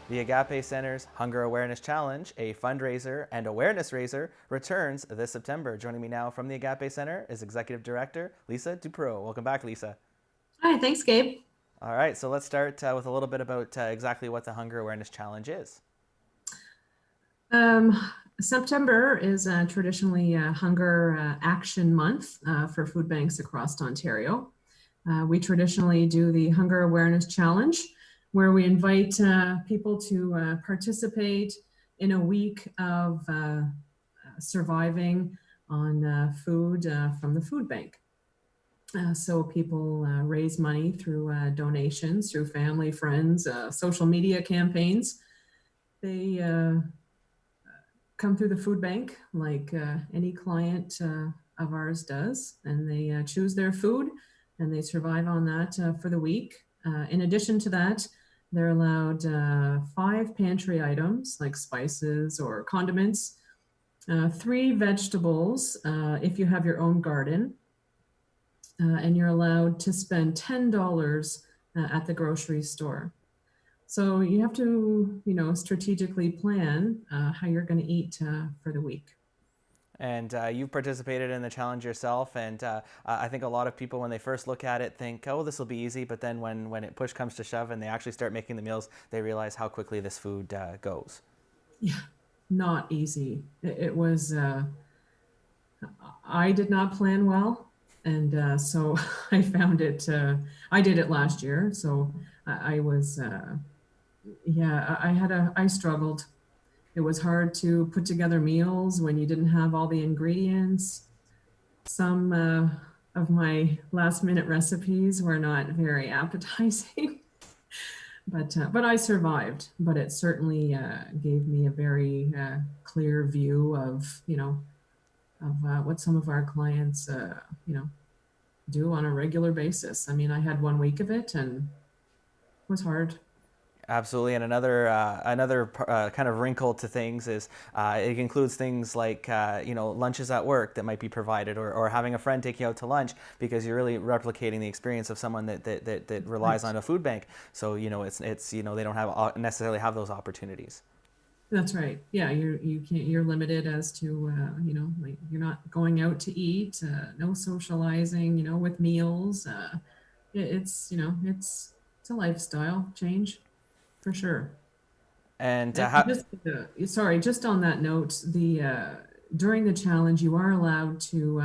The Agape Center's Hunger Awareness Challenge, a fundraiser and awareness raiser, returns this September. Joining me now from the Agape Center is Executive Director Lisa Duprau. Welcome back, Lisa. Hi, thanks, Gabe. All right, so let's start with a little bit about exactly what the Hunger Awareness Challenge is. Um, September is traditionally Hunger Action Month for food banks across Ontario. We traditionally do the Hunger Awareness Challenge, where we invite people to participate in a week of surviving on food from the food bank. So people raise money through donations, through family, friends, social media campaigns. They come through the food bank like any client of ours does, and they choose their food and they survive on that for the week. In addition to that, they're allowed 5 pantry items like spices or condiments, 3 vegetables if you have your own garden, and you're allowed to spend $10 at the grocery store. So you have to, strategically plan how you're going to eat for the week. And you've participated in the challenge yourself, and I think a lot of people, when they first look at it, think, "Oh, this will be easy." But then, when it push comes to shove, and they actually start making the meals, they realize how quickly this food goes. Yeah, not easy. It was. I did not plan well, and so I found it. I did it last year, so I was. Yeah, I struggled. It was hard to put together meals when you didn't have all the ingredients. Some of my last minute recipes were not very appetizing, but I survived. But it certainly gave me a very clear view of what some of our clients do on a regular basis. I mean, I had 1 week of it, and it was hard. Absolutely, and another kind of wrinkle to things is it includes things like lunches at work that might be provided, or having a friend take you out to lunch, because you're really replicating the experience of someone that relies Right. on a food bank. So it's they don't have necessarily have those opportunities. That's right. Yeah, you can't. You're limited as to like you're not going out to eat. No socializing. With meals. It's a lifestyle change for sure. And And sorry, just on that note, the during the challenge, you are allowed to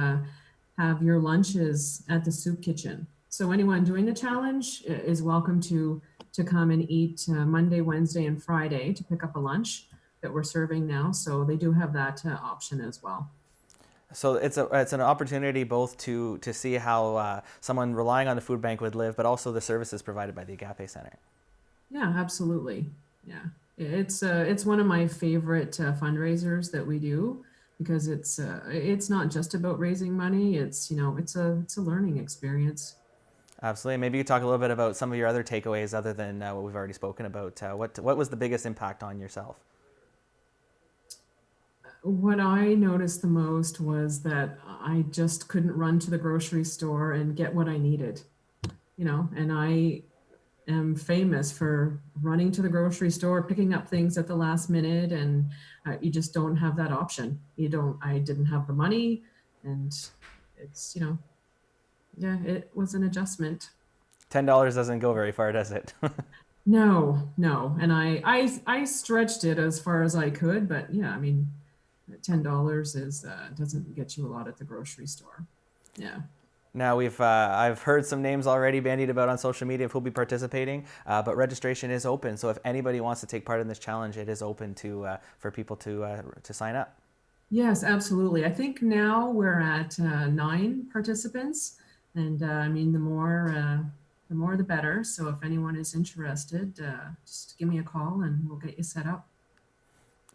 have your lunches at the soup kitchen. So anyone doing the challenge is welcome to come and eat Monday, Wednesday, and Friday to pick up a lunch that we're serving now. So they do have that option as well. so it's an opportunity both to see how someone relying on the food bank would live, but also the services provided by the Agape Center. Yeah, absolutely. Yeah, it's one of my favorite fundraisers that we do because it's not just about raising money. It's a learning experience. Absolutely. Maybe you could talk a little bit about some of your other takeaways other than what we've already spoken about. What was the biggest impact on yourself? What I noticed the most was that I just couldn't run to the grocery store and get what I needed. And I am famous for running to the grocery store, picking up things at the last minute, and you just don't have that option. I didn't have the money, and it's, yeah, it was an adjustment. $10 doesn't go very far, does it? No, no. And I stretched it as far as I could, but yeah, I mean, $10 is doesn't get you a lot at the grocery store. Yeah. Now I've heard some names already bandied about on social media of who'll be participating, but registration is open. So if anybody wants to take part in this challenge, it is open to for people to sign up. Yes, absolutely. I think now we're at 9 participants, and I mean the more the better. So if anyone is interested, just give me a call and we'll get you set up.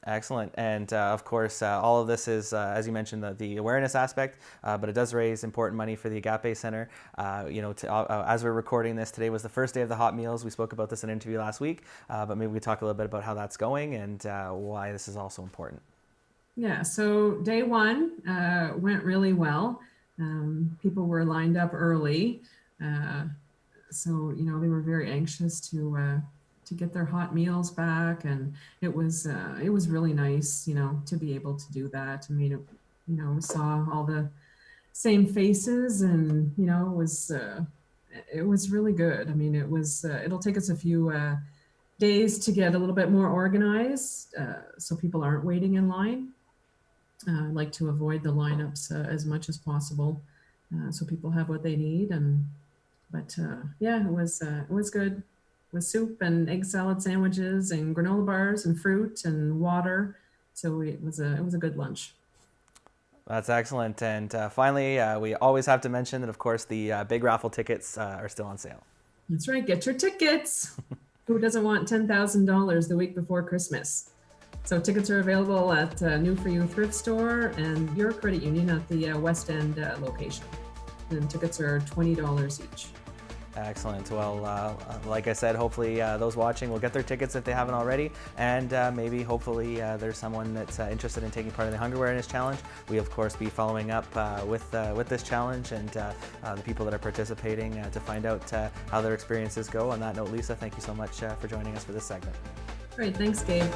Excellent. And of course, all of this is, as you mentioned, the awareness aspect, but it does raise important money for the Agape Center. As we're recording this, today was the first day of the hot meals. We spoke about this in an interview last week, but maybe we could talk a little bit about how that's going and why this is also important. Yeah. So day one went really well. People were lined up early, so they were very anxious to get their hot meals back, and it was really nice, to be able to do that. I mean, we saw all the same faces, and it was really good. I mean, it'll take us a few days to get a little bit more organized, so people aren't waiting in line. I like to avoid the lineups as much as possible, so people have what they need. Yeah, it was good, with soup and egg salad sandwiches and granola bars and fruit and water. So it was a good lunch. That's excellent. And finally, we always have to mention that, of course, the big raffle tickets are still on sale. That's right. Get your tickets. Who doesn't want $10,000 the week before Christmas? So tickets are available at New For You Thrift Store and Your Credit Union at the West End location. And tickets are $20 each. Excellent. Well, like I said, hopefully those watching will get their tickets if they haven't already, and maybe hopefully there's someone that's interested in taking part in the Hunger Awareness Challenge. We of course be following up with this challenge and the people that are participating to find out how their experiences go. On that note, Lisa, thank you so much for joining us for this segment. Great. Thanks, Gabe.